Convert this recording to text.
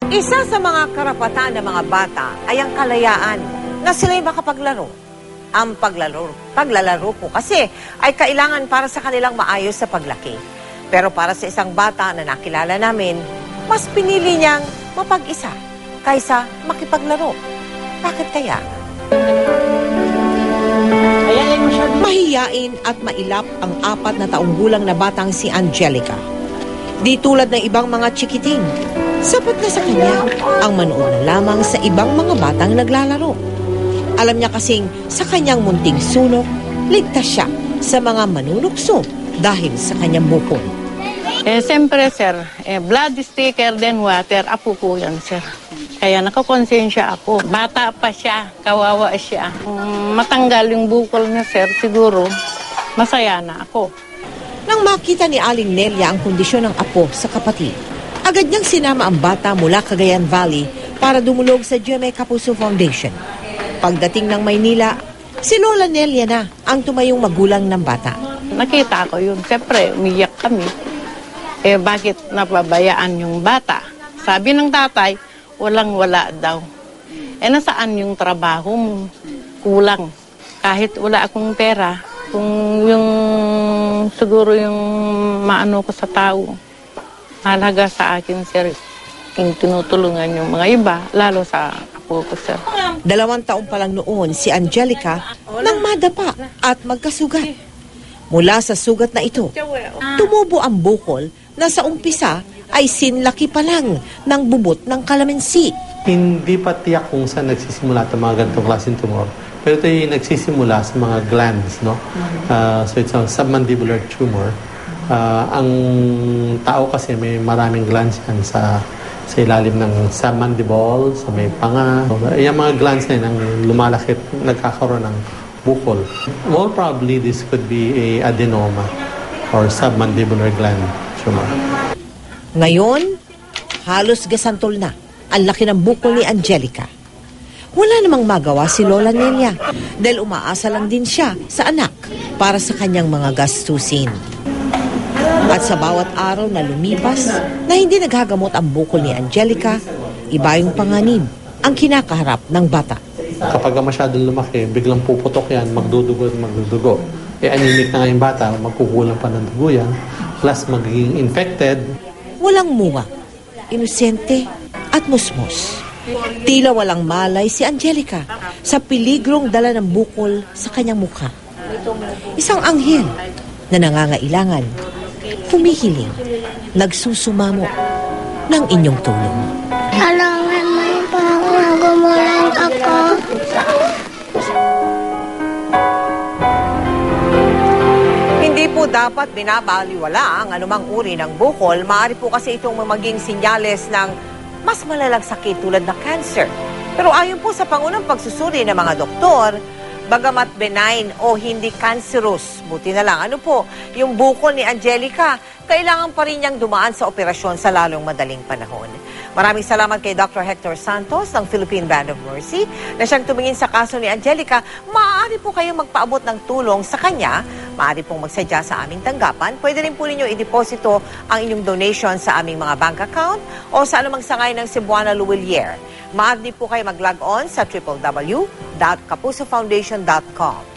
Isa sa mga karapatan ng mga bata ay ang kalayaan na sila'y makapaglaro. Ang paglalaro po kasi ay kailangan para sa kanilang maayos sa paglaki. Pero para sa isang bata na nakilala namin, mas pinili niyang mapag-isa kaysa makipaglaro. Bakit kaya? Mahiyain at mailap ang 4 na taong gulang na batang si Angelica. Di tulad ng ibang mga chikiting, sapat na sa kanya ang manood na lamang sa ibang mga batang naglalaro. Alam niya kasing sa kanyang munting sulok, ligtas siya sa mga manunukso dahil sa kanyang bukol. Siyempre, sir, blood sticker then water, apo po yan, sir. Kaya nakakonsensya ako. Bata pa siya, kawawa siya. Matanggal yung bukol niya, sir, siguro masaya na ako. Nang makita ni Aling Nelia ang kondisyon ng apo sa kapatid, agad niyang sinama ang bata mula Cagayan Valley para dumulog sa GMA Kapuso Foundation. Pagdating ng Maynila, si Lola Nelia na ang tumayong magulang ng bata. Nakita ko yun. Siyempre, umiyak kami. Bakit napabayaan yung bata? Sabi ng tatay, walang-wala daw. Nasaan yung trabaho mo? Kulang. Kahit wala akong pera, kung yung siguro yung maano ko sa tao, halaga sa akin, sir, yung tinutulungan yung mga iba, lalo sa apo ko, sir. 2 taon pa lang noon si Angelica nang madapa at magkasugat. Mula sa sugat na ito, tumubo ang bukol na sa umpisa ay sinlaki pa lang ng bubot ng kalamansi. Hindi pa tiyak kung saan nagsisimula itong mga ganitong klaseng tumor. Pero ito yung nagsisimula sa mga glands, no? So it's a submandibular tumor. Ang tao kasi may maraming glands yan sa ilalim ng submandible, sa may panga. Yung mga glands na yun ang lumalaki at nagkakaroon ng bukol. More probably, this could be a adenoma or submandibular gland tumor. Ngayon, halos gasantol na ang laki ng bukol ni Angelica. Wala namang magawa si Lola Nelia dahil umaasa lang din siya sa anak para sa kanyang mga gastusin. At sa bawat araw na lumipas na hindi naghagamot ang bukol ni Angelica, iba yung panganib ang kinakaharap ng bata. Kapag masyadong lumaki, biglang puputok yan, magdudugo at magdudugo. Anemic na nga yung bata, magkukulang pa ng dugo yan, plus magiging infected. Walang muwa, inosente at musmos. Tila walang malay si Angelica sa peligrong dala ng bukol sa kanyang mukha. Isang anghel na nangangailangan, humihiling, nagsusumamo ng inyong tulong. Alangan mo pa ako, gumulang ako. Hindi po dapat binabaliwala ang anumang uri ng bukol. Maaari po kasi itong maging sinyales ng mas malalang sakit tulad ng cancer. Pero ayon po sa pangunang pagsusuri ng mga doktor, bagamat benign o hindi cancerous, buti na lang, yung bukol ni Angelica, kailangan pa rin niyang dumaan sa operasyon sa lalong madaling panahon. Maraming salamat kay Dr. Hector Santos ng Philippine Band of Mercy na siyang tumingin sa kaso ni Angelica. Maaari po kayong magpaabot ng tulong sa kanya. Maaari pong magsadya sa aming tanggapan. Pwede rin po ninyo i-deposito ang inyong donation sa aming mga bank account o sa anumang sangay ng Cebuana Luwilier. Maaari po kayo mag-log on sa www.kapusofoundation.com.